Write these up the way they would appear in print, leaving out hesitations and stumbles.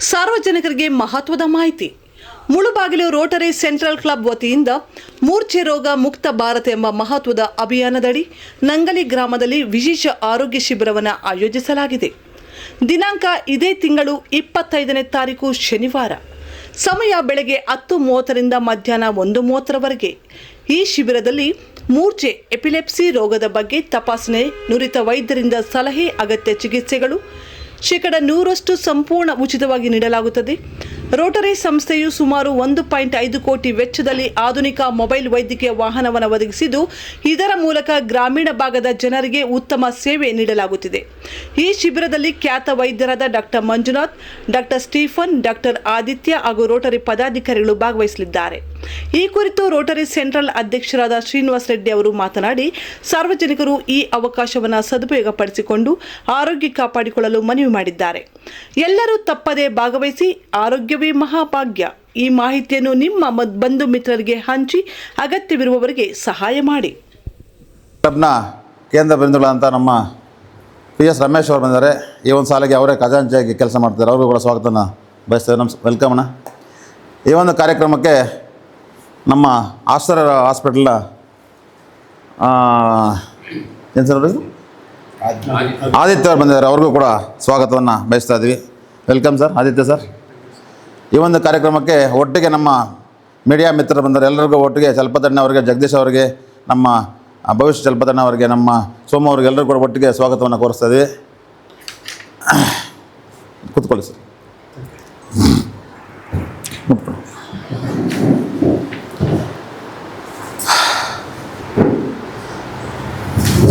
ಸಾರ್ವಜನಿಕರಿಗೆ ಮಹತ್ವದ ಮಾಹಿತಿ. ಮುಳುಬಾಗಿಲು ರೋಟರಿ ಸೆಂಟ್ರಲ್ ಕ್ಲಬ್ ವತಿಯಿಂದ ಮೂರ್ಛೆ ರೋಗ ಮುಕ್ತ ಭಾರತ ಎಂಬ ಮಹತ್ವದ ಅಭಿಯಾನದಡಿ ನಂಗಲಿ ಗ್ರಾಮದಲ್ಲಿ ವಿಶೇಷ ಆರೋಗ್ಯ ಶಿಬಿರವನ್ನು ಆಯೋಜಿಸಲಾಗಿದೆ. ದಿನಾಂಕ ಇದೇ ತಿಂಗಳು 25ನೇ ತಾರೀಕು ಶನಿವಾರ. ಸಮಯ ಬೆಳಗ್ಗೆ 10:30ರಿಂದ ಮಧ್ಯಾಹ್ನ 1:30ರವರೆಗೆ. ಈ ಶಿಬಿರದಲ್ಲಿ ಮೂರ್ಛೆ, ಎಪಿಲೆಪ್ಸಿ ರೋಗದ ಬಗ್ಗೆ ತಪಾಸಣೆ, ನುರಿತ ವೈದ್ಯರಿಂದ ಸಲಹೆ, ಅಗತ್ಯ ಚಿಕಿತ್ಸೆಗಳು 100% ಸಂಪೂರ್ಣ ಉಚಿತವಾಗಿ ನೀಡಲಾಗುತ್ತದೆ. ರೋಟರಿ ಸಂಸ್ಥೆಯು ಸುಮಾರು 1.5 ಕೋಟಿ ವೆಚ್ಚದಲ್ಲಿ ಆಧುನಿಕ ಮೊಬೈಲ್ ವೈದ್ಯಕೀಯ ವಾಹನವನ್ನು ಒದಗಿಸಿದ್ದು, ಇದರ ಮೂಲಕ ಗ್ರಾಮೀಣ ಭಾಗದ ಜನರಿಗೆ ಉತ್ತಮ ಸೇವೆ ನೀಡಲಾಗುತ್ತಿದೆ. ಈ ಶಿಬಿರದಲ್ಲಿ ಖ್ಯಾತ ವೈದ್ಯರಾದ doctor Manjunath, doctor Stephen, doctor Aditya ಹಾಗೂ ರೋಟರಿ ಪದಾಧಿಕಾರಿಗಳು ಭಾಗವಹಿಸಲಿದ್ದಾರೆ. ಈ ಕುರಿತು ರೋಟರಿ ಸೆಂಟ್ರಲ್ ಅಧ್ಯಕ್ಷರಾದ ಶ್ರೀನಿವಾಸ್ ರೆಡ್ಡಿ ಅವರು ಮಾತನಾಡಿ, ಸಾರ್ವಜನಿಕರು ಈ ಅವಕಾಶವನ್ನು ಸದುಪಯೋಗಪಡಿಸಿಕೊಂಡು ಆರೋಗ್ಯ ಕಾಪಾಡಿಕೊಳ್ಳಲು ಮನವಿ ಮಾಡಿದ್ದಾರೆ. ಎಲ್ಲರೂ ತಪ್ಪದೇ ಭಾಗವಹಿಸಿ, ಆರೋಗ್ಯವೇ ಮಹಾಭಾಗ್ಯ. ಈ ಮಾಹಿತಿಯನ್ನು ನಿಮ್ಮ ಬಂಧು ಮಿತ್ರರಿಗೆ ಹಂಚಿ ಅಗತ್ಯವಿರುವವರಿಗೆ ಸಹಾಯ ಮಾಡಿ. ಕ್ಲಬ್ನ ಕೇಂದ್ರ ಬಿಂದುಗಳಂತ ನಮ್ಮ PS ರಮೇಶ್ ಅವರು ಬಂದಿದ್ದಾರೆ. ಈ ಒಂದು ಸಾಲಿಗೆ ಅವರೇ ಖಜಾಂಚಿಯಾಗಿ ಕೆಲಸ ಮಾಡ್ತಾರೆ. ಅವರು ಕೂಡ ಸ್ವಾಗತನ ಬಯಸ್ತೇವೆ. ವೆಲ್ಕಮ್ನ. ಈ ಒಂದು ಕಾರ್ಯಕ್ರಮಕ್ಕೆ ನಮ್ಮ ಆಸ್ಟರ್ ಹಾಸ್ಪಿಟಲ್ನ ಏನು ಸರ್ ಆದಿತ್ಯ ಅವರು ಬಂದಿದ್ದಾರೆ. ಅವ್ರಿಗೂ ಕೂಡ ಸ್ವಾಗತವನ್ನು ಬಯಸ್ತಾ ಇದ್ವಿ. Welcome sir, Aditya sir. ಈ ಒಂದು ಕಾರ್ಯಕ್ರಮಕ್ಕೆ ಒಟ್ಟಿಗೆ ನಮ್ಮ ಮೀಡಿಯಾ ಮಿತ್ರರು ಬಂದರೆ ಎಲ್ಲರಿಗೂ ಒಟ್ಟಿಗೆ ಚಲಪತಣ್ಣ ಅವರಿಗೆ, ಜಗದೀಶ್ ಅವರಿಗೆ, ನಮ್ಮ ಭವಿಷ್ಯ ಚಲಪತಣ್ಣ ಅವರಿಗೆ, ನಮ್ಮ ಸೋಮ ಅವರಿಗೆ ಎಲ್ಲರಿಗೂ ಕೂಡ ಒಟ್ಟಿಗೆ ಸ್ವಾಗತವನ್ನು ಕೋರಿಸ್ತಾ ಇದ್ವಿ. ಕೂತ್ಕೊಳ್ಳಿ ಸರ್.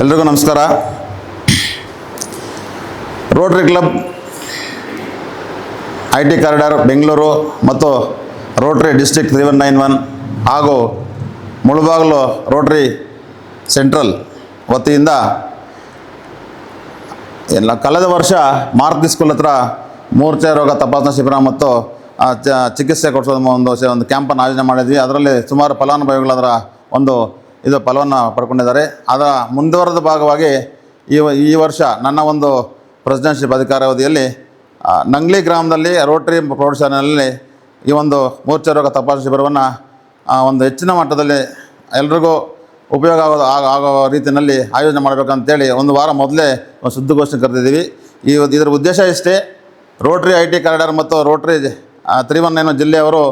ಎಲ್ರಿಗೂ ನಮಸ್ಕಾರ. Rotary club IT corridor Bengaluru ಮತ್ತು ರೋಟರಿ ಡಿಸ್ಟ್ರಿಕ್ಟ್ 3191 ಹಾಗೂ ಮುಳುಬಾಗಿಲು ರೋಟರಿ ಸೆಂಟ್ರಲ್ ವತಿಯಿಂದ ಕಳೆದ ವರ್ಷ ಮಾರುತಿ ಸ್ಕೂಲ್ ಹತ್ರ ಮೂರ್ಛೆ ರೋಗ ತಪಾಸಣಾ ಶಿಬಿರ ಮತ್ತು ಚಿಕಿತ್ಸೆ ಕೊಡಿಸೋದು ಒಂದು ಕ್ಯಾಂಪನ್ನು ಆಯೋಜನೆ ಮಾಡಿದ್ವಿ. ಅದರಲ್ಲಿ ಸುಮಾರು ಫಲಾನುಭವಿಗಳು ಅದರ ಫಲವನ್ನು ಪಡ್ಕೊಂಡಿದ್ದಾರೆ. ಅದರ ಮುಂದುವರೆದ ಭಾಗವಾಗಿ ಈ ವರ್ಷ ನನ್ನ ಒಂದು ಪ್ರೆಸಿಡೆನ್ಶಿಪ್ ಅಧಿಕಾರಾವಧಿಯಲ್ಲಿ ನಂಗ್ಲಿ ಗ್ರಾಮದಲ್ಲಿ ರೋಟರಿ ಪ್ರೌಢಶಾಲೆಯಲ್ಲಿ ಈ ಒಂದು ಮೂರ್ಛೆ ರೋಗ ತಪಾಸಣಾ ಶಿಬಿರವನ್ನು ಒಂದು ಹೆಚ್ಚಿನ ಮಟ್ಟದಲ್ಲಿ ಎಲ್ರಿಗೂ ಉಪಯೋಗ ಆಗೋ ರೀತಿಯಲ್ಲಿ ಆಯೋಜನೆ ಮಾಡಬೇಕಂತೇಳಿ ಒಂದು ವಾರ ಮೊದಲೇ ಒಂದು ಸುದ್ದಿಗೋಷ್ಠಿ ಕರೆದಿದ್ದೀವಿ. ಇದರ ಉದ್ದೇಶ ಇಷ್ಟೇ. ರೋಟರಿ IT ಕಾರಿಡಾರ್ ಮತ್ತು ರೋಟರಿ 319 ಜಿಲ್ಲೆಯವರು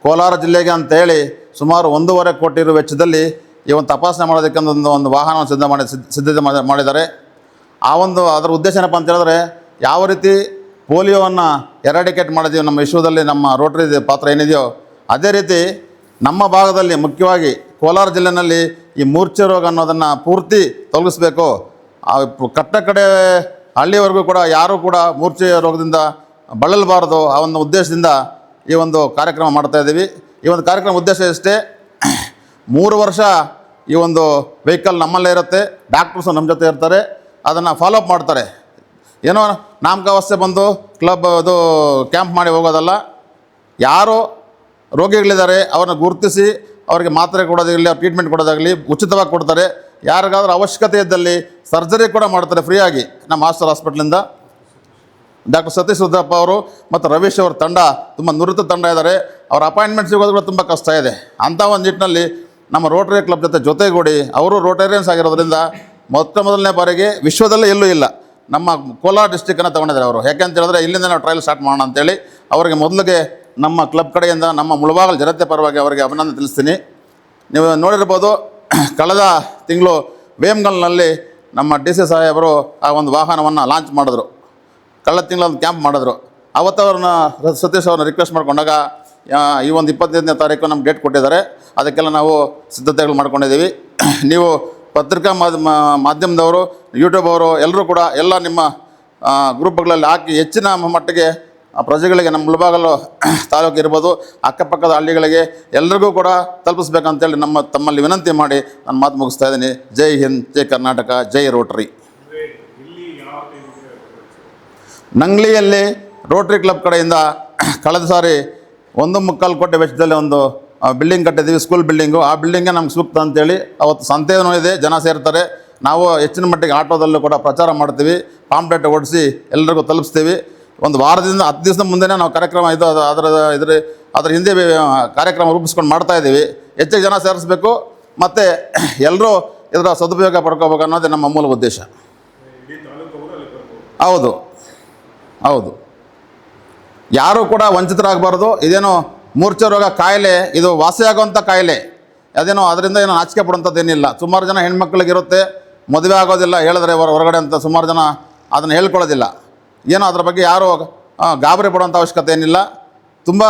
ಕೋಲಾರ ಜಿಲ್ಲೆಗೆ ಅಂತೇಳಿ ಸುಮಾರು 1.5 ಕೋಟಿ ರು ವೆಚ್ಚದಲ್ಲಿ ಈ ಒಂದು ತಪಾಸಣೆ ಮಾಡೋದಕ್ಕೆ ಒಂದು ವಾಹನವನ್ನು ಸಿದ್ಧತೆ ಮಾಡಿದ್ದಾರೆ. ಅದರ ಉದ್ದೇಶ ಏನಪ್ಪ ಅಂತ ಹೇಳಿದ್ರೆ, ಯಾವ ರೀತಿ ಪೋಲಿಯೋವನ್ನು ಎರಾಡಿಕೇಟ್ ಮಾಡಿದ್ದೀವಿ ನಮ್ಮ ವಿಶ್ವದಲ್ಲಿ, ನಮ್ಮ ರೋಟರಿ ಪಾತ್ರ ಏನಿದೆಯೋ ಅದೇ ರೀತಿ ನಮ್ಮ ಭಾಗದಲ್ಲಿ ಮುಖ್ಯವಾಗಿ ಕೋಲಾರ ಜಿಲ್ಲೆಯಲ್ಲಿ ಈ ಮೂರ್ಛೆ ರೋಗ ಅನ್ನೋದನ್ನು ಪೂರ್ತಿ ತೊಲಗಿಸ್ಬೇಕು. ಕಡೆ ಹಳ್ಳಿವರೆಗೂ ಕೂಡ ಯಾರೂ ಕೂಡ ಮೂರ್ಛೆ ರೋಗದಿಂದ ಬಳಲಬಾರದು. ಆ ಒಂದು ಉದ್ದೇಶದಿಂದ ಈ ಒಂದು ಕಾರ್ಯಕ್ರಮ ಮಾಡ್ತಾಯಿದ್ದೀವಿ. ಈ ಒಂದು ಕಾರ್ಯಕ್ರಮ ಉದ್ದೇಶ ಇಷ್ಟೇ. 3 ವರ್ಷ ಈ ಒಂದು ವೆಹಿಕಲ್ ನಮ್ಮಲ್ಲೇ ಇರುತ್ತೆ. ಡಾಕ್ಟರ್ಸು ನಮ್ಮ ಜೊತೆ ಇರ್ತಾರೆ, ಅದನ್ನು ಫಾಲೋಅಪ್ ಮಾಡ್ತಾರೆ. ಏನೋ ನಾಮಕಾವಸ್ಥೆ ಬಂದು ಕ್ಲಬ್ ಕ್ಯಾಂಪ್ ಮಾಡಿ ಹೋಗೋದಲ್ಲ. ಯಾರು ರೋಗಿಗಳಿದ್ದಾರೆ ಅವ್ರನ್ನ ಗುರುತಿಸಿ ಅವರಿಗೆ ಮಾತ್ರೆ ಕೊಡೋದಾಗಲಿ, ಅವ್ರು ಟ್ರೀಟ್ಮೆಂಟ್ ಕೊಡೋದಾಗಲಿ ಉಚಿತವಾಗಿ ಕೊಡ್ತಾರೆ. ಯಾರಿಗಾದ್ರೂ ಅವಶ್ಯಕತೆ ಇದ್ದಲ್ಲಿ ಸರ್ಜರಿ ಕೂಡ ಮಾಡ್ತಾರೆ ಫ್ರೀಯಾಗಿ. ನಮ್ಮ ಆಸ್ಟರ್ ಹಾಸ್ಪಿಟ್ಲಿಂದ ಡಾಕ್ಟರ್ ಸತೀಶ್ ರುದ್ರಪ್ಪ ಅವರು ಮತ್ತು ರವೀಶ್ ಅವ್ರ ತಂಡ ತುಂಬ ನುರಿತ ತಂಡ ಇದ್ದಾರೆ. ಅವ್ರ ಅಪಾಯಿಂಟ್ಮೆಂಟ್ ಸಿಗೋದು ಕೂಡ ತುಂಬ ಕಷ್ಟ ಇದೆ. ಅಂಥ ಒಂದು ನಿಟ್ಟಿನಲ್ಲಿ ನಮ್ಮ ರೋಟರಿ ಕ್ಲಬ್ ಜೊತೆಗೂಡಿ ಅವರು ರೋಟೇರಿಯನ್ಸ್ ಆಗಿರೋದ್ರಿಂದ ಮೊದಲನೇ ಬಾರಿಗೆ ವಿಶ್ವದಲ್ಲೇ ಎಲ್ಲೂ ಇಲ್ಲ, ನಮ್ಮ ಕೋಲಾರ ಡಿಸ್ಟ್ರಿಕ್ಕನ್ನು ತೊಗೊಂಡಿದ್ದಾರೆ ಅವರು. ಯಾಕೆಂತ ಹೇಳಿದ್ರೆ ಇಲ್ಲಿಂದ ನಾವು ಟ್ರಯಲ್ ಸ್ಟಾರ್ಟ್ ಮಾಡೋಣ ಅಂತೇಳಿ ಅವರಿಗೆ ಮೊದಲಿಗೆ ನಮ್ಮ ಕ್ಲಬ್ ಕಡೆಯಿಂದ ನಮ್ಮ ಮುಳುಬಾಗಿಲು ಜನತೆ ಪರವಾಗಿ ಅವರಿಗೆ ಅಭಿನಂದನೆ ತಿಳಿಸ್ತೀನಿ. ನೀವು ನೋಡಿರ್ಬೋದು, ಕಳೆದ ತಿಂಗಳು ವೇಮ್ಗಲ್ನಲ್ಲಿ ನಮ್ಮ DC ಸಾಹೇಬರು ಆ ಒಂದು ವಾಹನವನ್ನು ಲಾಂಚ್ ಮಾಡಿದ್ರು. ಕಳೆದ ತಿಂಗಳು ಒಂದು ಕ್ಯಾಂಪ್ ಮಾಡಿದ್ರು. ಅವತ್ತು ಅವ್ರನ್ನ ಸತೀಶ್ ಅವ್ರನ್ನ ರಿಕ್ವೆಸ್ಟ್ ಮಾಡ್ಕೊಂಡಾಗ ಈ ಒಂದು 25ನೇ ತಾರೀಕು ನಮ್ಗೆ ಡೇಟ್ ಕೊಟ್ಟಿದ್ದಾರೆ. ಅದಕ್ಕೆಲ್ಲ ನಾವು ಸಿದ್ಧತೆಗಳು ಮಾಡ್ಕೊಂಡಿದ್ದೀವಿ. ನೀವು ಪತ್ರಿಕಾ ಮಾಧ್ಯಮದವರು, ಯೂಟ್ಯೂಬ್ ಅವರು ಎಲ್ಲರೂ ಕೂಡ ಎಲ್ಲ ನಿಮ್ಮ ಗ್ರೂಪ್ಗಳಲ್ಲಿ ಹಾಕಿ ಹೆಚ್ಚಿನ ಮಟ್ಟಿಗೆ ಪ್ರಜೆಗಳಿಗೆ, ನಮ್ಮ ಮುಳುಬಾಗಿಲು ತಾಲೂಕು ಇರ್ಬೋದು, ಅಕ್ಕಪಕ್ಕದ ಹಳ್ಳಿಗಳಿಗೆ ಎಲ್ರಿಗೂ ಕೂಡ ತಲುಪಿಸ್ಬೇಕಂತೇಳಿ ತಮ್ಮಲ್ಲಿ ವಿನಂತಿ ಮಾಡಿ ನಾನು ಮಾತು ಮುಗಿಸ್ತಾ ಇದ್ದೀನಿ. ಜೈ ಹಿಂದ್, ಜೈ ಕರ್ನಾಟಕ, ಜೈ ರೋಟರಿ. ನಂಗ್ಲಿಯಲ್ಲಿ ರೋಟರಿ ಕ್ಲಬ್ ಕಡೆಯಿಂದ ಕಳೆದ ಸಾರಿ 1.25 ಕೋಟಿ ವೆಚ್ಚದಲ್ಲಿ ಒಂದು ಬಿಲ್ಡಿಂಗ್ ಕಟ್ಟಿದ್ದೀವಿ, ಸ್ಕೂಲ್ ಬಿಲ್ಡಿಂಗು. ಆ ಬಿಲ್ಡಿಂಗೇ ನಮ್ಗೆ ಸೂಕ್ತ ಅಂತೇಳಿ ಅವತ್ತು ಸಂತೆಯೂ ಇದೆ, ಜನ ಸೇರ್ತಾರೆ. ನಾವು ಹೆಚ್ಚಿನ ಮಟ್ಟಿಗೆ ಆಟೋದಲ್ಲೂ ಕೂಡ ಪ್ರಚಾರ ಮಾಡ್ತೀವಿ, ಪಾಂಪ್ಲೆಟ್ ಓಡಿಸಿ ಎಲ್ಲರಿಗೂ ತಲುಪಿಸ್ತೀವಿ. ಒಂದು ವಾರದಿಂದ 10 ದಿವಸದ ಮುಂದೆನೇ ನಾವು ಕಾರ್ಯಕ್ರಮ ಇದು ಅದರ ಹಿಂದೆ ಕಾರ್ಯಕ್ರಮ ರೂಪಿಸ್ಕೊಂಡು ಮಾಡ್ತಾ ಇದ್ದೀವಿ. ಹೆಚ್ಚಿಗೆ ಜನ ಸೇರಿಸ್ಬೇಕು ಮತ್ತು ಎಲ್ಲರೂ ಇದರ ಸದುಪಯೋಗ ಪಡ್ಕೋಬೇಕು ಅನ್ನೋದೇ ನಮ್ಮ ಮೂಲ ಉದ್ದೇಶ. ಹೌದು ಹೌದು, ಯಾರೂ ಕೂಡ ವಂಚಿತರಾಗಬಾರ್ದು. ಇದೇನು ಮೂರ್ಛೆ ರೋಗ ಕಾಯಿಲೆ, ಇದು ವಾಸಿಯಾಗುವಂಥ ಕಾಯಿಲೆ. ಅದೇನೋ ಅದರಿಂದ ಏನೋ ನಾಚಿಕೆ ಪಡುವಂಥದ್ದೇನಿಲ್ಲ. ಸುಮಾರು ಜನ ಹೆಣ್ಮಕ್ಳಿಗಿರುತ್ತೆ, ಮದುವೆ ಆಗೋದಿಲ್ಲ ಹೇಳಿದ್ರೆ ಹೊರಗಡೆ ಅಂತ ಸುಮಾರು ಜನ ಅದನ್ನು ಹೇಳ್ಕೊಳ್ಳೋದಿಲ್ಲ. ಏನೋ ಅದ್ರ ಬಗ್ಗೆ ಯಾರೂ ಗಾಬರಿ ಪಡುವಂಥ ಅವಶ್ಯಕತೆ ಏನಿಲ್ಲ. ತುಂಬ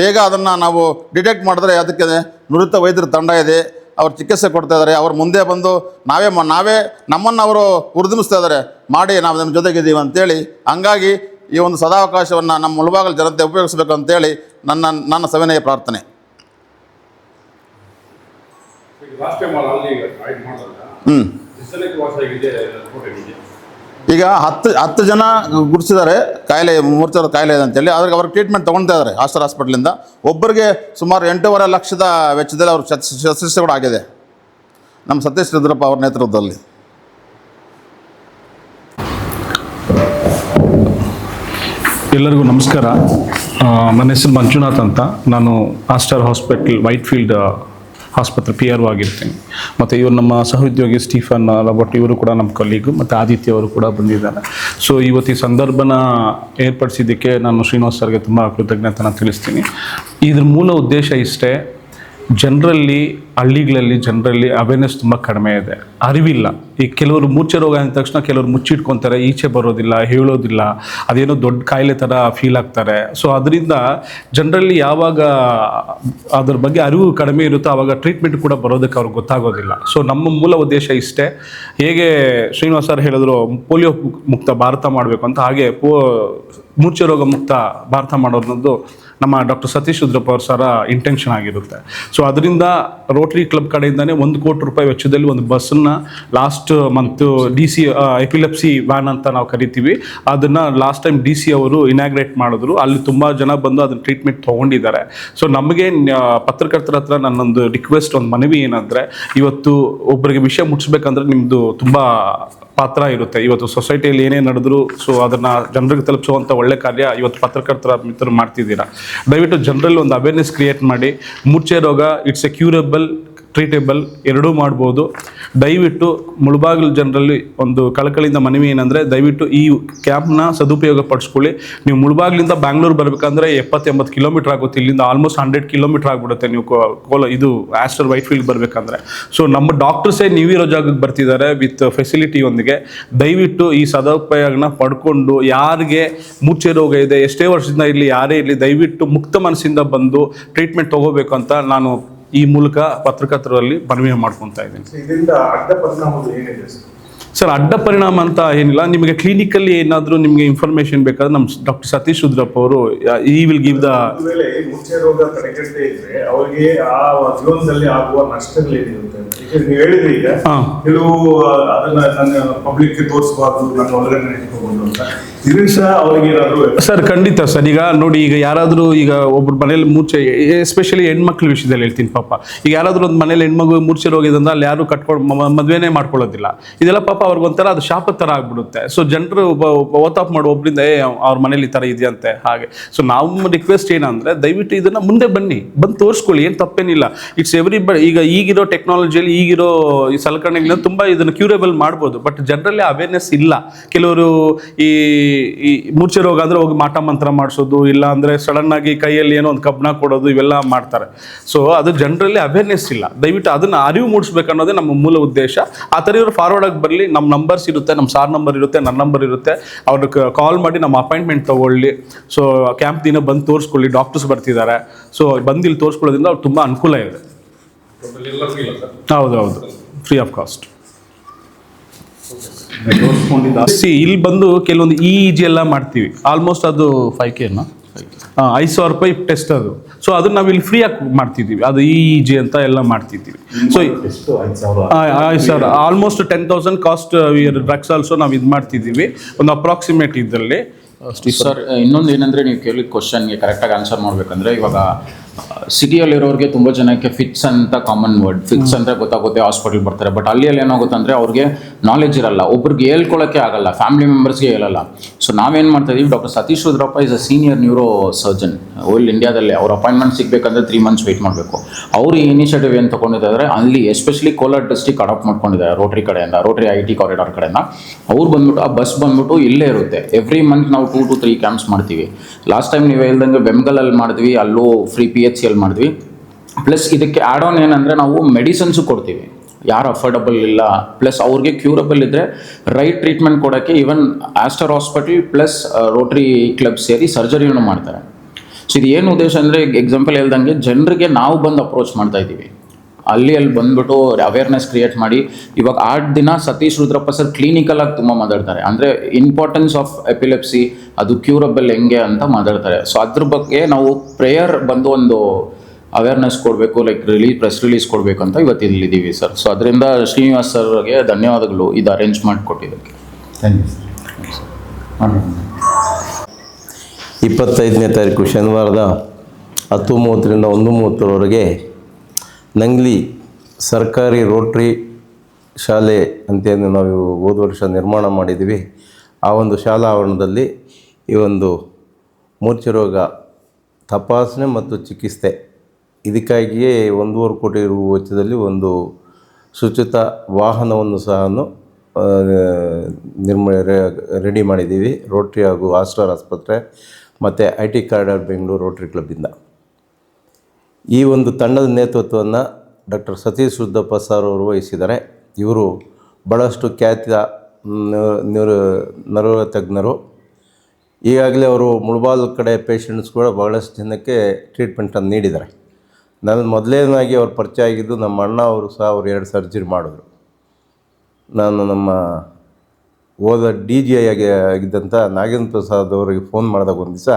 ಬೇಗ ಅದನ್ನು ನಾವು ಡಿಟೆಕ್ಟ್ ಮಾಡಿದ್ರೆ ಅದಕ್ಕೆ ನುರಿತ ವೈದ್ಯರ ತಂಡ ಇದೆ, ಅವ್ರು ಚಿಕಿತ್ಸೆ ಕೊಡ್ತಾ ಇದ್ದಾರೆ. ಅವ್ರು ಮುಂದೆ ಬಂದು ನಾವೇ ನಮ್ಮನ್ನು ಅವರು ಉರಿದುಂಬಿಸ್ತಾ ಇದ್ದಾರೆ, ಮಾಡಿ ನಾವು ನಿಮ್ಮ ಜೊತೆಗಿದ್ದೀವಿ ಅಂತೇಳಿ. ಹಂಗಾಗಿ ಈ ಒಂದು ಸದಾವಕಾಶವನ್ನು ನಮ್ಮ ಮುಳಬಾಗಿಲು ಜನತೆ ಉಪಯೋಗಿಸಬೇಕು ಅಂತೇಳಿ ನನ್ನ ಸವಿನಯ ಪ್ರಾರ್ಥನೆ. ಈಗ 10 ಜನ ಗುಡಿಸಿದ್ದಾರೆ ಕಾಯಿಲೆ, ಮೂರ್ಛೆ ಕಾಯಿಲೆ ಇದೆ ಅಂತೇಳಿ. ಅವ್ರಿಗೆ ಟ್ರೀಟ್ಮೆಂಟ್ ತೊಗೊಳ್ತಾ ಇದ್ದಾರೆ ಆಸ್ಟರ್ ಹಾಸ್ಪಿಟ್ಲಿಂದ. ಒಬ್ಬರಿಗೆ ಸುಮಾರು 8.5 ಲಕ್ಷದ ವೆಚ್ಚದಲ್ಲಿ ಅವ್ರ ಶಸ್ತ್ರಚಿಕಿತ್ಸೆ ಕೂಡ ಆಗಿದೆ ನಮ್ಮ ಸತೀಶ್ ರುದ್ರಪ್ಪ ಅವ್ರ ನೇತೃತ್ವದಲ್ಲಿ. ಎಲ್ಲರಿಗೂ ನಮಸ್ಕಾರ. ನನ್ನ ಹೆಸರು ಮಂಜುನಾಥ್ ಅಂತ. ನಾನು ಆಸ್ಟರ್ ಹಾಸ್ಪಿಟಲ್ ವೈಟ್ಫೀಲ್ಡ್ ಆಸ್ಪತ್ರೆ PRO ಆಗಿರ್ತೀನಿ. ಮತ್ತು ಇವರು ನಮ್ಮ ಸಹೋದ್ಯೋಗಿ ಸ್ಟೀಫನ್ ರಾಬರ್ಟ್, ಇವರು ಕೂಡ ನಮ್ಮ ಕಲೀಗು, ಮತ್ತು ಆದಿತ್ಯ ಅವರು ಕೂಡ ಬಂದಿದ್ದಾರೆ. ಸೊ ಇವತ್ತು ಈ ಸಂದರ್ಭನ ಏರ್ಪಡಿಸಿದ್ದಕ್ಕೆ ನಾನು ಶ್ರೀನಿವಾಸ್ ಸರ್ಗೆ ತುಂಬ ಕೃತಜ್ಞತೆನ ತಿಳಿಸ್ತೀನಿ. ಇದ್ರ ಮೂಲ ಉದ್ದೇಶ ಇಷ್ಟೇ, ಜನರಲ್ಲಿ ಹಳ್ಳಿಗಳಲ್ಲಿ ಅವೇರ್ನೆಸ್ ತುಂಬ ಕಡಿಮೆ ಇದೆ, ಅರಿವಿಲ್ಲ. ಈ ಕೆಲವರು ಮೂರ್ಛೆ ರೋಗ ಅಂದ ತಕ್ಷಣ ಕೆಲವರು ಮುಚ್ಚಿಟ್ಕೊತಾರೆ, ಈಚೆ ಬರೋದಿಲ್ಲ, ಹೇಳೋದಿಲ್ಲ, ಅದೇನೋ ದೊಡ್ಡ ಕಾಯಿಲೆ ಥರ ಫೀಲ್ ಆಗ್ತಾರೆ. ಸೊ ಅದರಿಂದ ಜನರಲ್ಲಿ ಯಾವಾಗ ಅದ್ರ ಬಗ್ಗೆ ಅರಿವು ಕಡಿಮೆ ಇರುತ್ತೋ ಆವಾಗ ಟ್ರೀಟ್ಮೆಂಟ್ ಕೂಡ ಬರೋದಕ್ಕೆ ಅವ್ರಿಗೆ ಗೊತ್ತಾಗೋದಿಲ್ಲ. ಸೊ ನಮ್ಮ ಮೂಲ ಉದ್ದೇಶ ಇಷ್ಟೇ. ಹೇಗೆ ಶ್ರೀನಿವಾಸ್ ಸರ್ ಹೇಳಿದ್ರು ಪೋಲಿಯೋ ಮುಕ್ತ ಭಾರತ ಮಾಡಬೇಕು ಅಂತ, ಹಾಗೆ ಮೂರ್ಛೆ ರೋಗ ಮುಕ್ತ ಭಾರತ ಮಾಡೋದು ನಮ್ಮ ಡಾಕ್ಟರ್ ಸತೀಶ್ ರುದ್ರಪ್ಪ ಅವ್ರ ಸರ ಇಂಟೆನ್ಷನ್ ಆಗಿರುತ್ತೆ. ಸೊ ಅದರಿಂದ ರೋಟರಿ ಕ್ಲಬ್ ಕಡೆಯಿಂದನೇ 1 ಕೋಟಿ ರೂಪಾಯಿ ವೆಚ್ಚದಲ್ಲಿ ಒಂದು ಬಸ್ಸನ್ನು last month DC epilepsy van ಅಂತ ನಾವು ಕರಿತೀವಿ, ಅದನ್ನು ಲಾಸ್ಟ್ ಟೈಮ್ DC ಅವರು ಇನಾಗ್ರೇಟ್ ಮಾಡಿದ್ರು. ಅಲ್ಲಿ ತುಂಬ ಜನ ಬಂದು ಅದನ್ನ ಟ್ರೀಟ್ಮೆಂಟ್ ತೊಗೊಂಡಿದ್ದಾರೆ. ಸೊ ನಮಗೆ ಪತ್ರಕರ್ತರ ಹತ್ರ ನನ್ನೊಂದು ರಿಕ್ವೆಸ್ಟ್, ಒಂದು ಮನವಿ ಏನಂದರೆ, ಇವತ್ತು ಒಬ್ಬರಿಗೆ ವಿಷಯ ಮುಟ್ಟಿಸ್ಬೇಕಂದ್ರೆ ನಿಮ್ಮದು ತುಂಬ ಪಾತ್ರ ಇರುತ್ತೆ. ಇವತ್ತು ಸೊಸೈಟಿಯಲ್ಲಿ ಏನೇ ನಡೆದ್ರು ಸೊ ಅದನ್ನು ಜನರಿಗೆ ತಲುಪಿಸುವಂಥ ಒಳ್ಳೆ ಕಾರ್ಯ ಇವತ್ತು ಪತ್ರಕರ್ತರ ಮಿತ್ರರು ಮಾಡ್ತಿದ್ದೀರಾ. ದಯವಿಟ್ಟು ಜನರಲ್ಲಿ ಒಂದು ಅವೇರ್ನೆಸ್ ಕ್ರಿಯೇಟ್ ಮಾಡಿ. ಮೂರ್ಛೆ ರೋಗ ಇಟ್ಸ್ ಎ ಕ್ಯೂರಬಲ್, ಟ್ರೀಟೇಬಲ್, ಎರಡೂ ಮಾಡ್ಬೋದು. ದಯವಿಟ್ಟು ಮುಳಬಾಗಿಲು ಜನರಲ್ಲಿ ಒಂದು ಕಳಕಳಿಯಿಂದ ಮನವಿ ಏನಂದರೆ, ದಯವಿಟ್ಟು ಈ ಕ್ಯಾಂಪ್ನ ಸದುಪಯೋಗ ಪಡಿಸ್ಕೊಳ್ಳಿ. ನೀವು ಮುಳಬಾಗಿಲಿಂದ ಬ್ಯಾಂಗ್ಳೂರು ಬರಬೇಕಂದ್ರೆ 70-80 ಕಿಲೋಮೀಟರ್ ಆಗುತ್ತೆ. ಇಲ್ಲಿಂದ ಆಲ್ಮೋಸ್ಟ್ 100 ಕಿಲೋಮೀಟರ್ ಆಗಿಬಿಡುತ್ತೆ ನೀವು ಇದು ಆಸ್ಟರ್ ವೈಟ್ಫೀಲ್ಡ್ ಬರಬೇಕಂದ್ರೆ. ಸೊ ನಮ್ಮ ಡಾಕ್ಟರ್ಸೇ ನೀವಿರೋ ಜಾಗಕ್ಕೆ ಬರ್ತಿದ್ದಾರೆ ವಿತ್ ಫೆಸಿಲಿಟಿಯೊಂದಿಗೆ. ದಯವಿಟ್ಟು ಈ ಸದುಪಯೋಗನ ಪಡ್ಕೊಂಡು, ಯಾರಿಗೆ ಮೂರ್ಛೆ ರೋಗ ಇದೆ, ಎಷ್ಟೇ ವರ್ಷದಿಂದ ಇರಲಿ, ಯಾರೇ ಇರಲಿ, ದಯವಿಟ್ಟು ಮುಕ್ತ ಮನಸ್ಸಿಂದ ಬಂದು ಟ್ರೀಟ್ಮೆಂಟ್ ತೊಗೋಬೇಕು ಅಂತ ನಾನು ಈ ಮೂಲಕ ಪತ್ರಕರ್ತರಲ್ಲಿ ಮನವಿ ಮಾಡ್ಕೊತಾ ಇದ್ದೀನಿ. ಇದರಿಂದ ಅಡ್ಡ ಪರಿಣಾಮಗಳು ಏನಿದೆ ಸರ್? ಅಡ್ಡ ಪರಿಣಾಮ ಅಂತ ಏನಿಲ್ಲ. ನಿಮಗೆ ಕ್ಲಿನಿಕಲ್ಲಿ ಏನಾದರೂ ನಿಮಗೆ ಇನ್ಫಾರ್ಮೇಶನ್ ಬೇಕಾದ್ರೆ ನಮ್ಮ ಡಾಕ್ಟರ್ ಸತೀಶ್ ರುದ್ರಪ್ಪ ಅವರು ವಿಲ್ ಗಿವ್ ದ ಮೂರ್ಛೆ ರೋಗ ತಡೆಗಟ್ಟದೆ ಇದ್ರೆ ಅವರಿಗೆ ಆ ಜೀವನದಲ್ಲಿ ಆಗುವ ನಷ್ಟಗಳೇನಿರುತ್ತೆ? ನೀವು ಹೇಳಿದ್ರಿ ಈಗ ಕೆಲವು ಅದನ್ನ ನನ್ನ ಪಬ್ಲಿಕ್ಗೆ ತೋರಿಸಬಾರ್ದು, ನನ್ನ ಒಳಗಡೆ ಇಟ್ಕೋಬಹುದು ಅಂತ. ಸರ್ ಖಂಡಿತ ಸರ್. ಈಗ ನೋಡಿ, ಈಗ ಯಾರಾದರೂ ಈಗ ಒಬ್ಬರು ಮನೇಲಿ ಮೂರ್ಛೆ, ಎಸ್ಪೆಷಲಿ ಹೆಣ್ಮಕ್ಳ ವಿಷಯದಲ್ಲಿ ಹೇಳ್ತೀನಿ ಪಾಪ. ಈಗ ಯಾರಾದರೂ ಒಂದು ಮನೇಲಿ ಹೆಣ್ಮಗು ಮೂರ್ಛೆ ರೋಗ ಇದೆ ಅಂದ್ರೆ ಅಲ್ಲಿ ಯಾರು ಮದುವೆನೇ ಮಾಡ್ಕೊಳ್ಳೋದಿಲ್ಲ. ಇದೆಲ್ಲ ಪಾಪ ಅವ್ರಿಗೊಂಥರ ಅದು ಶಾಪ ಥರ ಆಗ್ಬಿಡುತ್ತೆ. ಸೊ ಜನರು ಓತಾಪ್ ಮಾಡೋ ಒಬ್ಬರಿಂದ ಅವ್ರ ಮನೇಲಿ ಈ ಥರ ಇದೆಯಂತೆ ಹಾಗೆ. ಸೊ ನಾವು ರಿಕ್ವೆಸ್ಟ್ ಏನಂದರೆ, ದಯವಿಟ್ಟು ಇದನ್ನು ಮುಂದೆ ಬಂದು ತೋರಿಸ್ಕೊಳ್ಳಿ, ಏನು ತಪ್ಪೇನಿಲ್ಲ. It's everybody. ಈಗ ಈಗಿರೋ ಟೆಕ್ನಾಲಜಿಯಲ್ಲಿ, ಈಗಿರೋ ಈ ಸಲಕರಣೆಗಳನ್ನ ತುಂಬ ಇದನ್ನು ಕ್ಯೂರೇಬಲ್ ಮಾಡ್ಬೋದು. ಬಟ್ ಜನರಲ್ಲಿ ಅವೇರ್ನೆಸ್ ಇಲ್ಲ. ಕೆಲವರು ಈ ಮೂರ್ಛೆ ರೋಗ ಅಂದರೆ ಹೋಗಿ ಮಾಟ ಮಂತ್ರ ಮಾಡಿಸೋದು, ಇಲ್ಲ ಅಂದರೆ ಸಡನ್ ಆಗಿ ಕೈಯಲ್ಲಿ ಏನೋ ಒಂದು ಕಬ್ಬಣ ಕೊಡೋದು, ಇವೆಲ್ಲ ಮಾಡ್ತಾರೆ. ಸೊ ಅದು ಜನರಲ್ಲಿ ಅವೇರ್ನೆಸ್ ಇಲ್ಲ. ದಯವಿಟ್ಟು ಅದನ್ನು ಅರಿವು ಮೂಡಿಸ್ಬೇಕು ಅನ್ನೋದೇ ನಮ್ಮ ಮೂಲ ಉದ್ದೇಶ. ಆ ಥರ ಇವರು ಫಾರ್ವರ್ಡ್ ಆಗಿ ಬರಲಿ. ನಮ್ಮ ನಂಬರ್ಸ್ ಇರುತ್ತೆ, ನಮ್ಮ ಸಾರ್ ನಂಬರ್ ಇರುತ್ತೆ, ನನ್ನ ನಂಬರ್ ಇರುತ್ತೆ. ಅವ್ರಿಗೆ ಕಾಲ್ ಮಾಡಿ ನಮ್ಮ ಅಪಾಯಿಂಟ್ಮೆಂಟ್ ತೊಗೊಳ್ಳಿ. ಸೊ ಕ್ಯಾಂಪ್ ದಿನ ಬಂದು ತೋರಿಸ್ಕೊಳ್ಳಿ. ಡಾಕ್ಟರ್ಸ್ ಬರ್ತಿದ್ದಾರೆ. ಸೊ ಬಂದು ಇಲ್ಲಿ ತೋರಿಸ್ಕೊಳ್ಳೋದ್ರಿಂದ ಅವ್ರಿಗೆ ತುಂಬ ಅನುಕೂಲ ಇದೆ. ಹೌದು, ಫ್ರೀ ಆಫ್ ಕಾಸ್ಟ್. ಇಲ್ಲಿ ಬಂದು ಕೆಲವೊಂದು EEG ಎಲ್ಲ ಮಾಡ್ತೀವಿ. ಆಲ್ಮೋಸ್ಟ್ ಅದು 5K 5,000 ರೂಪಾಯಿ ಟೆಸ್ಟ್ ಅದು. ಸೊ ಅದನ್ನ ನಾವು ಇಲ್ಲಿ ಫ್ರೀ ಆಗಿ ಮಾಡ್ತಿದ್ದೀವಿ. ಅದು EEG ಅಂತ ಎಲ್ಲ ಮಾಡ್ತಿದ್ದೀವಿ. So sir almost 10,000 cost drugs also ನಾವು ಇದು ಮಾಡ್ತಿದ್ದೀವಿ, ಒಂದು ಅಪ್ರಾಕ್ಸಿಮೇಟ್ ಇದರಲ್ಲಿ. ಸರ್ ಇನ್ನೊಂದು ಏನಂದರೆ, ನೀವು ಕೇಳಿದ ಕ್ವಶನ್ಗೆ ಕರೆಕ್ಟಾಗಿ ಆನ್ಸರ್ ಮಾಡಬೇಕಂದ್ರೆ, ಇವಾಗ ಸಿಟಿಯಲ್ಲಿರೋರಿಗೆ ತುಂಬ ಜನಕ್ಕೆ ಫಿಟ್ಸ್ ಅಂತ ಕಾಮನ್ ವರ್ಡ್, ಫಿಟ್ಸ್ ಅಂದರೆ ಗೊತ್ತಾಗುತ್ತೆ, ಹಾಸ್ಪಿಟಲ್ ಬರ್ತಾರೆ. ಬಟ್ ಅಲ್ಲಿ ಏನಾಗುತ್ತೆ ಅಂದರೆ ಅವ್ರಿಗೆ ನಾಲೆಜ್ ಇರಲ್ಲ, ಒಬ್ರಿಗೆ ಹೇಳ್ಕೊಳ್ಳೋಕ್ಕೆ ಆಗಲ್ಲ, ಫ್ಯಾಮಿಲಿ ಮೆಂಬರ್ಸ್ಗೆ ಹೇಳಲ್ಲ. ಸೊ ನಾವೇನು ಮಾಡ್ತಾ ಇದೀವಿ, doctor Satish Rudrappa is a senior neuro surgeon all ಇಂಡಿಯಾದಲ್ಲಿ. ಅವ್ರ ಅಪಾಯಿಂಟ್ಮೆಂಟ್ ಸಿಗಬೇಕಂದ್ರೆ 3 months ವೆಯ್ಟ್ ಮಾಡಬೇಕು. ಅವರು ಈ ಇನಿಷಿಯೇಟಿವ್ ಏನು ತೊಗೊಂಡಿದ್ದಾರೆ, ಅಲ್ಲಿ ಎಸ್ಪೆಷಲಿ ಕೋಲಾರ ಡಿಸ್ಟಿಕ್ ಅಡಾಪ್ಟ್ ಮಾಡ್ಕೊಂಡಿದ್ದಾರೆ ರೋಟರಿ ಕಡೆಯಿಂದ, ರೋಟರಿ IT ಕಾರಿಡಾರ್ ಕಡೆಯಿಂದ. ಅವ್ರು ಬಂದ್ಬಿಟ್ಟು ಆ ಬಸ್ ಬಂದ್ಬಿಟ್ಟು ಇಲ್ಲೇ ಇರುತ್ತೆ. ಎವ್ರಿ ಮಂತ್ ನಾವು 2 to 3 ಕ್ಯಾಂಪ್ಸ್ ಮಾಡ್ತೀವಿ. ಲಾಸ್ಟ್ ಟೈಮ್ ನೀವು ಹೇಳ್ದಂಗೆ ಬೆಂಗಲಲ್ಲಿ ಮಾಡಿದ್ವಿ, ಅಲ್ಲೂ ಫ್ರೀ PHCL ಮಾಡಿದ್ವಿ. ಪ್ಲಸ್ ಇದಕ್ಕೆ ಆ್ಯಡ್ ಆನ್ ಏನಂದರೆ ನಾವು ಮೆಡಿಸನ್ಸು ಕೊಡ್ತೀವಿ, ಯಾರು ಅಫೋರ್ಡಬಲ್ ಇಲ್ಲ, ಪ್ಲಸ್ ಅವ್ರಿಗೆ ಕ್ಯೂರಬಲ್ ಇದ್ದರೆ ರೈಟ್ ಟ್ರೀಟ್ಮೆಂಟ್ ಕೊಡೋಕ್ಕೆ even Aster hospital plus Rotary club ಸೇರಿ ಸರ್ಜರಿಯನ್ನು ಮಾಡ್ತಾರೆ. ಸೊ ಇದು ಏನು ಉದ್ದೇಶ ಅಂದರೆ, ಎಕ್ಸಾಂಪಲ್ ಹೇಳ್ದಂಗೆ ಜನರಿಗೆ ನಾವು ಬಂದು ಅಪ್ರೋಚ್ ಮಾಡ್ತಾ ಇದ್ದೀವಿ. ಅಲ್ಲಿ ಬಂದುಬಿಟ್ಟು ಅವೇರ್ನೆಸ್ ಕ್ರಿಯೇಟ್ ಮಾಡಿ, ಇವಾಗ 8 ದಿನ ಸತೀಶ್ ರುದ್ರಪ್ಪ ಸರ್ ಕ್ಲಿನಿಕಲಾಗಿ ತುಂಬ ಮಾತಾಡ್ತಾರೆ. ಅಂದರೆ ಇಂಪಾರ್ಟೆನ್ಸ್ ಆಫ್ ಎಪಿಲೆಪ್ಸಿ, ಅದು ಕ್ಯೂರಬಲ್ ಹೆಂಗೆ ಅಂತ ಮಾತಾಡ್ತಾರೆ. ಸೊ ಅದ್ರ ಬಗ್ಗೆ ನಾವು ಪ್ರೇಯರ್ ಬಂದು ಒಂದು ಅವೇರ್ನೆಸ್ ಕೊಡಬೇಕು, ಲೈಕ್ ಪ್ರೆಸ್ ರಿಲೀಸ್ ಕೊಡಬೇಕು ಅಂತ ಇವತ್ತು ಇಲ್ಲಿದ್ದೀವಿ ಸರ್. ಸೊ ಅದರಿಂದ ಶ್ರೀನಿವಾಸ್ ಸರ್ಗೆ ಧನ್ಯವಾದಗಳು ಇದು ಅರೇಂಜ್ ಮಾಡಿಕೊಟ್ಟಿದ್ದಕ್ಕೆ. Thank you sir. 25ನೇ ತಾರೀಕು ಶನಿವಾರದ 10:30ರಿಂದ 1:30ರವರೆಗೆ ನಂಗ್ಲಿ ಸರ್ಕಾರಿ ರೋಟ್ರಿ ಶಾಲೆ ಅಂತೇನು ನಾವು ಹೋದ ವರ್ಷ ನಿರ್ಮಾಣ ಮಾಡಿದ್ದೀವಿ. ಆ ಒಂದು ಶಾಲಾ ಆವರಣದಲ್ಲಿ ಈ ಒಂದು ಮೂರ್ಛೆ ರೋಗ ತಪಾಸಣೆ ಮತ್ತು ಚಿಕಿತ್ಸೆ, ಇದಕ್ಕಾಗಿಯೇ 1.5 ಕೋಟಿ ರು ವೆಚ್ಚದಲ್ಲಿ ಒಂದು ಶುಚಿತ ವಾಹನವನ್ನು ಸಹ ರೆಡಿ ಮಾಡಿದ್ದೀವಿ. ರೋಟ್ರಿ ಹಾಗೂ ಆಸ್ಟರ್ ಆಸ್ಪತ್ರೆ ಮತ್ತು IT ಕಾರಿಡಾರ್ ಬೆಂಗಳೂರು ರೋಟ್ರಿ ಕ್ಲಬ್ಬಿಂದ. ಈ ಒಂದು ತಂಡದ ನೇತೃತ್ವವನ್ನು ಡಾಕ್ಟರ್ ಸತೀಶ್ ರುದ್ರಪ್ಪ ಸರ್ ಅವರು ವಹಿಸಿದ್ದಾರೆ. ಇವರು ಭಾಳಷ್ಟು ಖ್ಯಾತಿಯ ನರರೋಗ ತಜ್ಞರು. ಈಗಾಗಲೇ ಅವರು ಮುಳಬಾಲ್ ಕಡೆ ಪೇಷಂಟ್ಸ್ ಕೂಡ ಭಾಳಷ್ಟು ಜನಕ್ಕೆ ಟ್ರೀಟ್ಮೆಂಟನ್ನು ನೀಡಿದ್ದಾರೆ. ನನ್ನ ಮೊದಲನೇದಾಗಿ ಅವ್ರು ಪರಿಚಯ ಆಗಿದ್ದು ನಮ್ಮ ಅಣ್ಣ ಅವರು ಸಹ ಅವ್ರು 2 ಸರ್ಜರಿ ಮಾಡಿದ್ರು. ನಾನು ನಮ್ಮ ಹೋದ DG ಆಗಿದ್ದಂಥ ನಾಗೇಂದ್ರ ಪ್ರಸಾದ್ ಅವರಿಗೆ ಫೋನ್ ಮಾಡಿದಾಗ ಒಂದು ದಿವಸ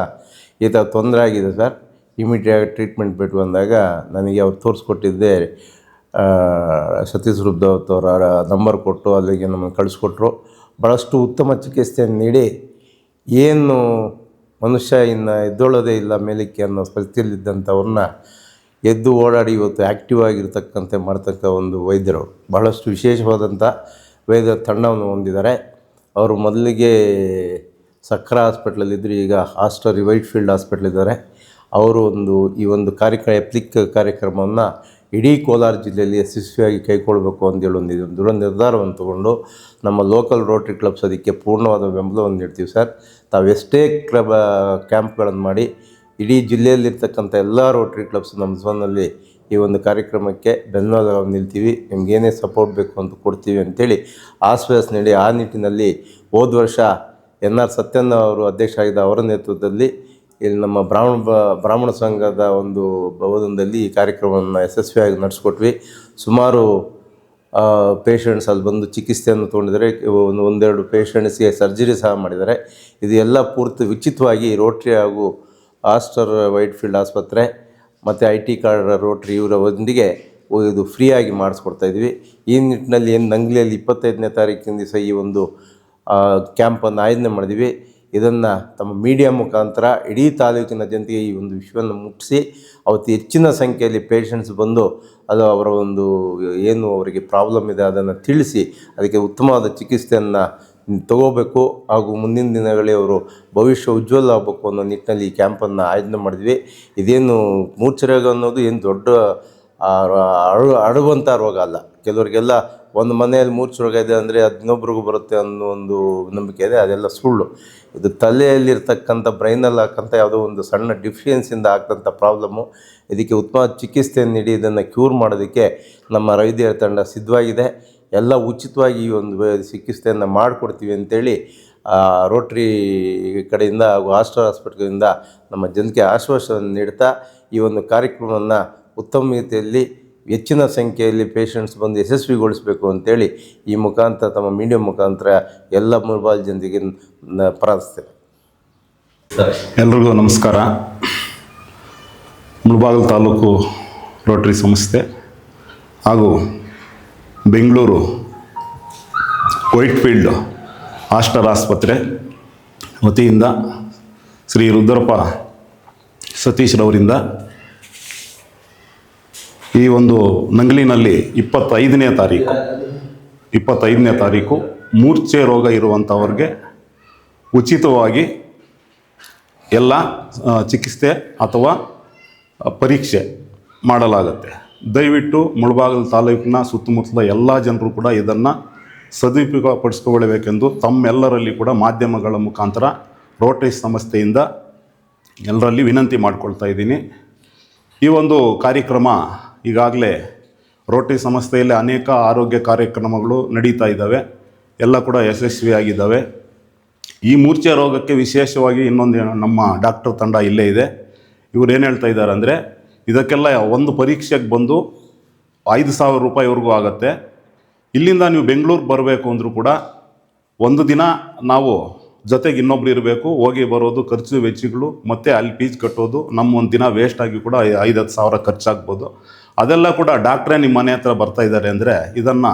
ಈ ಥರ ತೊಂದರೆ ಆಗಿದೆ ಸರ್, ಇಮಿಡಿಯೇಟಾಗಿ ಟ್ರೀಟ್ಮೆಂಟ್ ಬೇಕು ಅಂದಾಗ ನನಗೆ ಅವ್ರು ತೋರಿಸ್ಕೊಟ್ಟಿದ್ದೆ ಸತೀಶ್ ರುದ್ರಪ್ಪ ಅವರ ನಂಬರ್ ಕೊಟ್ಟು ಅಲ್ಲಿಗೆ ನಮಗೆ ಕಳಿಸ್ಕೊಟ್ರು. ಭಾಳಷ್ಟು ಉತ್ತಮ ಚಿಕಿತ್ಸೆಯನ್ನು ನೀಡಿ ಏನು ಮನುಷ್ಯ ಇನ್ನು ಎದ್ದೊಳ್ಳೋದೇ ಇಲ್ಲ ಮೇಲಕ್ಕೆ ಅನ್ನೋ ಪರಿಸ್ಥಿತಿಯಲ್ಲಿದ್ದಂಥವ್ರನ್ನ ಎದ್ದು ಓಡಾಡಿ ಇವತ್ತು ಆ್ಯಕ್ಟಿವ್ ಆಗಿರ್ತಕ್ಕಂತೆ ಮಾಡ್ತಕ್ಕ ಒಂದು ವೈದ್ಯರು. ಭಾಳಷ್ಟು ವಿಶೇಷವಾದಂಥ ವೈದ್ಯರ ತಂಡವನ್ನು ಹೊಂದಿದ್ದಾರೆ. ಅವರು ಮೊದಲಿಗೆ ಸಕ್ರಾ ಹಾಸ್ಪಿಟ್ಲಲ್ಲಿದ್ದರು, ಈಗ ಆಸ್ಟರ್ ವೈಟ್ ಫೀಲ್ಡ್ ಹಾಸ್ಪಿಟ್ಲಿದ್ದಾರೆ. ಅವರು ಈ ಒಂದು ಕಾರ್ಯಕ್ರಮವನ್ನು ಇಡೀ ಕೋಲಾರ ಜಿಲ್ಲೆಯಲ್ಲಿ ಯಶಸ್ವಿಯಾಗಿ ಕೈಗೊಳ್ಳಬೇಕು ಅಂತೇಳಿ ಒಂದು ದೃಢ ನಿರ್ಧಾರವನ್ನು ತಗೊಂಡು ನಮ್ಮ ಲೋಕಲ್ ರೋಟ್ರಿ ಕ್ಲಬ್ಸ್ ಅದಕ್ಕೆ ಪೂರ್ಣವಾದ ಬೆಂಬಲವನ್ನು ನೀಡ್ತೀವಿ ಸರ್. ತಾವೆಷ್ಟೇ ಕ್ಯಾಂಪ್ಗಳನ್ನು ಮಾಡಿ ಇಡೀ ಜಿಲ್ಲೆಯಲ್ಲಿರ್ತಕ್ಕಂಥ ಎಲ್ಲ ರೋಟ್ರಿ ಕ್ಲಬ್ಸ್ ನಮ್ಮ ಝೋನಲ್ಲಿ ಈ ಒಂದು ಕಾರ್ಯಕ್ರಮಕ್ಕೆ ಬೆಂಬಲವನ್ನು ನಿಲ್ತೀವಿ, ನಿಮಗೇನೇ ಸಪೋರ್ಟ್ ಬೇಕು ಅಂತ ಕೊಡ್ತೀವಿ ಅಂಥೇಳಿ ಆಶ್ವಾಸನೆ ನೀಡಿ, ಆ ನಿಟ್ಟಿನಲ್ಲಿ ಹೋದ ವರ್ಷ NR ಸತ್ಯಣ್ಣ ಅವರು ಅಧ್ಯಕ್ಷ ಆಗಿದ್ದ ಅವರ ನೇತೃತ್ವದಲ್ಲಿ ಇಲ್ಲಿ ನಮ್ಮ ಬ್ರಾಹ್ಮಣ ಸಂಘದ ಒಂದು ಭವನದಲ್ಲಿ ಈ ಕಾರ್ಯಕ್ರಮವನ್ನು ಯಶಸ್ವಿಯಾಗಿ ನಡೆಸ್ಕೊಟ್ವಿ. ಸುಮಾರು ಪೇಷಂಟ್ಸ್ ಅಲ್ಲಿ ಬಂದು ಚಿಕಿತ್ಸೆಯನ್ನು ತೊಗೊಂಡಿದ್ದಾರೆ. 1-2 ಪೇಷಂಟ್ಸ್ಗೆ ಸರ್ಜರಿ ಸಹ ಮಾಡಿದ್ದಾರೆ. ಇದು ಎಲ್ಲ ಪೂರ್ತಿ ಉಚಿತವಾಗಿ ರೋಟ್ರಿ ಹಾಗೂ ಆಸ್ಟರ್ ವೈಟ್ ಫೀಲ್ಡ್ ಆಸ್ಪತ್ರೆ ಮತ್ತು IT ಕಾರಿಡಾರ್ ರೋಟ್ರಿ ಇವರೊಂದಿಗೆ ಇದು ಫ್ರೀಯಾಗಿ ಮಾಡಿಸ್ಕೊಡ್ತಾಯಿದ್ವಿ. ಈ ನಿಟ್ಟಿನಲ್ಲಿ ಏನು ನಂಗ್ಲಿಯಲ್ಲಿ 25ನೇ ತಾರೀಕಿನ ದಿವಸ ಈ ಒಂದು ಕ್ಯಾಂಪನ್ನು ಆಯೋಜನೆ ಮಾಡಿದ್ವಿ. ಇದನ್ನು ತಮ್ಮ ಮೀಡಿಯಾ ಮುಖಾಂತರ ಇಡೀ ತಾಲೂಕಿನ ಜನತೆಗೆ ಈ ಒಂದು ವಿಷಯವನ್ನು ಮುಟ್ಟಿಸಿ ಅವತ್ತು ಹೆಚ್ಚಿನ ಸಂಖ್ಯೆಯಲ್ಲಿ ಪೇಷಂಟ್ಸ್ ಬಂದು ಅದು ಅವರ ಒಂದು ಏನು ಅವರಿಗೆ ಪ್ರಾಬ್ಲಮ್ ಇದೆ ಅದನ್ನು ತಿಳಿಸಿ ಅದಕ್ಕೆ ಉತ್ತಮವಾದ ಚಿಕಿತ್ಸೆಯನ್ನು ತಗೋಬೇಕು ಹಾಗೂ ಮುಂದಿನ ದಿನಗಳಲ್ಲಿ ಅವರು ಭವಿಷ್ಯ ಉಜ್ವಲ ಆಗಬೇಕು ಅನ್ನೋ ನಿಟ್ಟಿನಲ್ಲಿ ಈ ಕ್ಯಾಂಪನ್ನು ಆಯೋಜನೆ ಮಾಡಿದ್ವಿ. ಇದೇನು ಮೂರ್ಛೆ ರೋಗ ಅನ್ನೋದು ಏನು ದೊಡ್ಡ ಅಡುವಂಥ ರೋಗ ಅಲ್ಲ. ಕೆಲವರಿಗೆಲ್ಲ ಒಂದು ಮನೆಯಲ್ಲಿ ಮೂರ್ಛೆ ರೋಗ ಇದೆ ಅಂದರೆ ಅದು ಇನ್ನೊಬ್ರಿಗೂ ಬರುತ್ತೆ ಅನ್ನೋ ಒಂದು ನಂಬಿಕೆ ಇದೆ, ಅದೆಲ್ಲ ಸುಳ್ಳು. ಇದು ತಲೆಯಲ್ಲಿರ್ತಕ್ಕಂಥ ಬ್ರೈನಲ್ಲಿ ಹಾಕಂಥ ಯಾವುದೋ ಒಂದು ಸಣ್ಣ ಡಿಫಿಷಿಯನ್ಸಿಂದ ಆಗ್ತಂಥ ಪ್ರಾಬ್ಲಮ್ಮು. ಇದಕ್ಕೆ ಉತ್ತಮ ಚಿಕಿತ್ಸೆಯನ್ನು ನೀಡಿ ಇದನ್ನು ಕ್ಯೂರ್ ಮಾಡೋದಕ್ಕೆ ನಮ್ಮ ವೈದ್ಯರ ತಂಡ ಸಿದ್ಧವಾಗಿದೆ. ಎಲ್ಲ ಉಚಿತವಾಗಿ ಈ ಒಂದು ಚಿಕಿತ್ಸೆಯನ್ನು ಮಾಡಿಕೊಡ್ತೀವಿ ಅಂತೇಳಿ ರೋಟ್ರಿ ಕಡೆಯಿಂದ ಹಾಗೂ ಆಸ್ಟರ್ ಹಾಸ್ಪಿಟಲಿಂದ ನಮ್ಮ ಜನಕ್ಕೆ ಆಶ್ವಾಸನೆ ನೀಡ್ತಾ ಈ ಒಂದು ಕಾರ್ಯಕ್ರಮವನ್ನು ಉತ್ತಮ ರೀತಿಯಲ್ಲಿ ಹೆಚ್ಚಿನ ಸಂಖ್ಯೆಯಲ್ಲಿ ಪೇಷಂಟ್ಸ್ ಬಂದು ಯಶಸ್ವಿಗೊಳಿಸಬೇಕು ಅಂತೇಳಿ ಈ ಮುಖಾಂತರ ತಮ್ಮ ಮೀಡಿಯಾ ಮುಖಾಂತರ ಎಲ್ಲ ಮುಳಬಾಲ್ ಜನತೆಗೆ ಪ್ರಾರ್ಥಿಸ್ತೇನೆ. ಎಲ್ರಿಗೂ ನಮಸ್ಕಾರ. ಮುಳಬಾಗಿಲು ತಾಲೂಕು ರೋಟರಿ ಸಂಸ್ಥೆ ಹಾಗೂ ಬೆಂಗಳೂರು ವೈಟ್ ಫೀಲ್ಡ್ ಆಸ್ಟರ್ ಆಸ್ಪತ್ರೆ ವತಿಯಿಂದ ಶ್ರೀ ರುದ್ರಪ್ಪ ಸತೀಶ್ರವರಿಂದ ಈ ಒಂದು ನಂಗಲಿನಲ್ಲಿ 25ನೇ ತಾರೀಕು ಮೂರ್ಛೆ ರೋಗ ಇರುವಂಥವ್ರಿಗೆ ಉಚಿತವಾಗಿ ಎಲ್ಲ ಚಿಕಿತ್ಸೆ ಅಥವಾ ಪರೀಕ್ಷೆ ಮಾಡಲಾಗುತ್ತೆ. ದಯವಿಟ್ಟು ಮುಳಬಾಗಿಲು ತಾಲೂಕಿನ ಸುತ್ತಮುತ್ತಲ ಎಲ್ಲ ಜನರು ಕೂಡ ಇದನ್ನು ಸದುಪಯೋಗಪಡಿಸ್ಕೊಳ್ಳಬೇಕೆಂದು ತಮ್ಮೆಲ್ಲರಲ್ಲಿ ಕೂಡ ಮಾಧ್ಯಮಗಳ ಮುಖಾಂತರ ರೋಟರಿ ಸಂಸ್ಥೆಯಿಂದ ಎಲ್ಲರಲ್ಲಿ ವಿನಂತಿ ಮಾಡ್ಕೊಳ್ತಾ ಇದ್ದೀನಿ. ಈ ಒಂದು ಕಾರ್ಯಕ್ರಮ ಈಗಾಗಲೇ ರೋಟರಿ ಸಂಸ್ಥೆಯಲ್ಲಿ ಅನೇಕ ಆರೋಗ್ಯ ಕಾರ್ಯಕ್ರಮಗಳು ನಡೀತಾ ಇದ್ದಾವೆ, ಎಲ್ಲ ಕೂಡ ಯಶಸ್ವಿಯಾಗಿದ್ದಾವೆ. ಈ ಮೂರ್ಛೆ ರೋಗಕ್ಕೆ ವಿಶೇಷವಾಗಿ ಇನ್ನೊಂದು ನಮ್ಮ ಡಾಕ್ಟರ್ ತಂಡ ಇಲ್ಲೇ ಇದೆ. ಇವ್ರು ಏನು ಹೇಳ್ತಾ ಇದ್ದಾರೆ ಅಂದರೆ, ಇದಕ್ಕೆಲ್ಲ ಒಂದು ಪರೀಕ್ಷೆಗೆ ಬಂದು 5,000 ರೂಪಾಯಿವರೆಗೂ ಆಗುತ್ತೆ. ಇಲ್ಲಿಂದ ನೀವು ಬೆಂಗಳೂರಿಗೆ ಬರಬೇಕು ಅಂದರೂ ಕೂಡ ಒಂದು ದಿನ ನಾವು ಜೊತೆಗೆ ಇನ್ನೊಬ್ರು ಇರಬೇಕು, ಹೋಗಿ ಬರೋದು ಖರ್ಚು ವೆಚ್ಚಗಳು, ಮತ್ತು ಅಲ್ಲಿ ಫೀಸ್ ಕಟ್ಟೋದು, ನಮ್ಮ ಒಂದು ದಿನ ವೇಸ್ಟ್ ಆಗಿ ಕೂಡ 5-10 ಸಾವಿರ ಖರ್ಚಾಗ್ಬೋದು. ಅದೆಲ್ಲ ಕೂಡ ಡಾಕ್ಟ್ರೇ ನಿಮ್ಮ ಮನೆ ಹತ್ರ ಬರ್ತಾ ಇದ್ದಾರೆ ಅಂದರೆ ಇದನ್ನು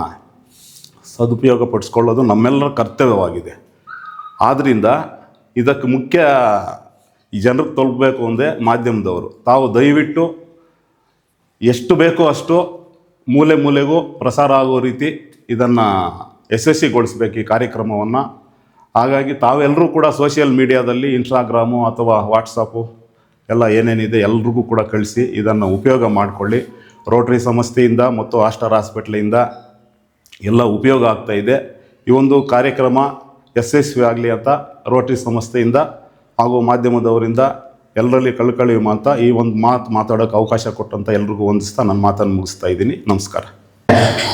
ಸದುಪಯೋಗಪಡಿಸ್ಕೊಳ್ಳೋದು ನಮ್ಮೆಲ್ಲರ ಕರ್ತವ್ಯವಾಗಿದೆ. ಆದ್ದರಿಂದ ಇದಕ್ಕೆ ಮುಖ್ಯ ಈ ಜನರಿಗೆ ತಲುಪಬೇಕು ಅಂದರೆ ಮಾಧ್ಯಮದವರು ತಾವು ದಯವಿಟ್ಟು ಎಷ್ಟು ಬೇಕೋ ಅಷ್ಟು ಮೂಲೆ ಮೂಲೆಗೂ ಪ್ರಸಾರ ಆಗೋ ರೀತಿ ಇದನ್ನು ಯಶಸ್ವಿಗೊಳಿಸ್ಬೇಕು ಈ ಕಾರ್ಯಕ್ರಮವನ್ನು. ಹಾಗಾಗಿ ತಾವೆಲ್ಲರೂ ಕೂಡ ಸೋಷಿಯಲ್ ಮೀಡಿಯಾದಲ್ಲಿ ಇನ್ಸ್ಟಾಗ್ರಾಮು ಅಥವಾ ವಾಟ್ಸಪ್ಪು ಎಲ್ಲ ಏನೇನಿದೆ ಎಲ್ರಿಗೂ ಕೂಡ ಕಳಿಸಿ ಇದನ್ನು ಉಪಯೋಗ ಮಾಡಿಕೊಳ್ಳಿ. ರೋಟರಿ ಸಂಸ್ಥೆಯಿಂದ ಮತ್ತು ಆಸ್ಟರ್ ಹಾಸ್ಪಿಟ್ಲಿಂದ ಎಲ್ಲ ಉಪಯೋಗ ಆಗ್ತಾಯಿದೆ. ಈ ಒಂದು ಕಾರ್ಯಕ್ರಮ ಯಶಸ್ವಿ ಆಗಲಿ ಅಂತ ರೋಟರಿ ಸಂಸ್ಥೆಯಿಂದ ಹಾಗೂ ಮಾಧ್ಯಮದವರಿಂದ ಎಲ್ಲರಲ್ಲಿ ಕಳ್ಕೊಳ್ಳಿ ಅಂತ ಈ ಒಂದು ಮಾತಾಡೋಕ್ಕೆ ಅವಕಾಶ ಕೊಟ್ಟಂತ ಎಲ್ರಿಗೂ ವಂದಿಸ್ತಾ ನನ್ನ ಮಾತನ್ನು ಮುಗಿಸ್ತಾ ಇದ್ದೀನಿ. ನಮಸ್ಕಾರ.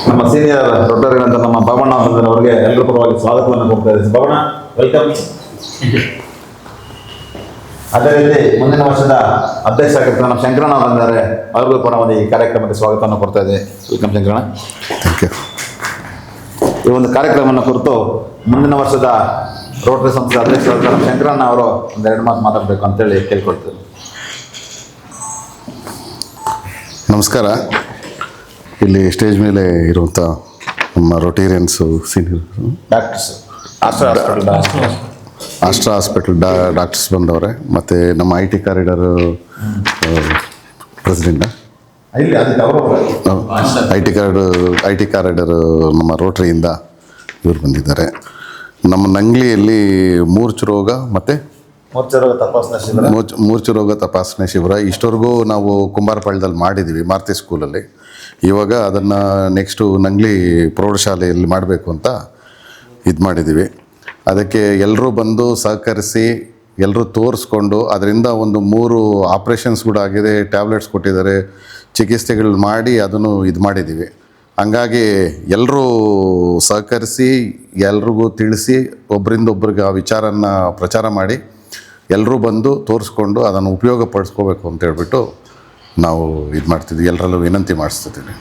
ನಮ್ಮ ಸೀನಿಯರ್ ರೋಟರಿ ಅಂತ ನಮ್ಮ ಬಾಬಣ್ಣ ಅವರಿಗೆ ಎಲ್ಲರ ಪರವಾಗಿ ಸ್ವಾಗತವನ್ನು ಕೊಡ್ತಾ ಇದ್ದೀನಿ. ಬಾಬಣ್ಣ, ವೆಲ್ಕಮ್. ಅದೇ ರೀತಿ ಮುಂದಿನ ವರ್ಷದ ಅಧ್ಯಕ್ಷ ಆಗಿರ್ತಾರೆ ನಮ್ಮ ಶಂಕರಣ್ಣ ಬಂದರೆ ಅವ್ರಿಗೂ ಪರವಾಗಿ ಈ ಕಾರ್ಯಕ್ರಮಕ್ಕೆ ಸ್ವಾಗತವನ್ನು ಕೊಡ್ತಾ ಇದ್ದೀನಿ. ವೆಲ್ಕಮ್ ಶಂಕರಣ್ಣ. Thank you. ಈ ಒಂದು ಕಾರ್ಯಕ್ರಮವನ್ನು ಕುರಿತು ಮುಂದಿನ ವರ್ಷದ ರೋಟರಿ ಸಂಸ್ಥೆ ಅಧ್ಯಕ್ಷರಾದ ನಮ್ಮ ಶಂಕರಣ್ಣ ಅವರು ಒಂದೆರಡು ಮಾತು ಮಾತಾಡಬೇಕು ಅಂತೇಳಿ ಕೇಳ್ಕೊಳ್ತೀನಿ. ನಮಸ್ಕಾರ. ಇಲ್ಲಿ ಸ್ಟೇಜ್ ಮೇಲೆ ಇರುವಂಥ ನಮ್ಮ Rotarians, senior doctors, Astra hospital doctors ಬಂದವರೆ, ಮತ್ತು ನಮ್ಮ IT corridor president, I T corridor ನಮ್ಮ ರೋಟರಿಯಿಂದ ಇವರು ಬಂದಿದ್ದಾರೆ. ನಮ್ಮ ನಂಗ್ಲಿಯಲ್ಲಿ ಮೂರ್ಛೆ ರೋಗ ಮತ್ತು ಮೂರ್ಛೆ ರೋಗ ತಪಾಸಣೆ ಶಿಬಿರ ಇಷ್ಟವರೆಗೂ ನಾವು ಕುಂಬಾರಪಾಳ್ಯದಲ್ಲಿ ಮಾಡಿದ್ದೀವಿ, ಮಾರುತಿ ಸ್ಕೂಲಲ್ಲಿ. ಇವಾಗ ಅದನ್ನು ನೆಕ್ಸ್ಟು ನಂಗ್ಲಿ ಪ್ರೌಢಶಾಲೆಯಲ್ಲಿ ಮಾಡಬೇಕು ಅಂತ ಇದು ಮಾಡಿದ್ದೀವಿ. ಅದಕ್ಕೆ ಎಲ್ಲರೂ ಬಂದು ಸಹಕರಿಸಿ ಎಲ್ಲರೂ ತೋರಿಸ್ಕೊಂಡು ಅದರಿಂದ ಒಂದು 3 ಆಪ್ರೇಷನ್ಸ್ ಕೂಡ ಆಗಿದೆ, ಟ್ಯಾಬ್ಲೆಟ್ಸ್ ಕೊಟ್ಟಿದ್ದಾರೆ, ಚಿಕಿತ್ಸೆಗಳು ಮಾಡಿ ಅದನ್ನು ಇದು ಮಾಡಿದ್ದೀವಿ. ಹಂಗಾಗಿ ಎಲ್ಲರೂ ಸಹಕರಿಸಿ ಎಲ್ರಿಗೂ ತಿಳಿಸಿ ಒಬ್ಬರಿಂದ ಒಬ್ರಿಗೆ ಆ ವಿಚಾರನ ಪ್ರಚಾರ ಮಾಡಿ ಎಲ್ಲರೂ ಬಂದು ತೋರಿಸ್ಕೊಂಡು ಅದನ್ನು ಉಪಯೋಗ ಪಡಿಸ್ಕೋಬೇಕು ಅಂತ ಹೇಳ್ಬಿಟ್ಟು ನಾವು ಇದು ಮಾಡ್ತಿದ್ವಿ, ಎಲ್ಲರಲ್ಲೂ ವಿನಂತಿ ಮಾಡಿಸ್ತಿದ್ದೀವಿ.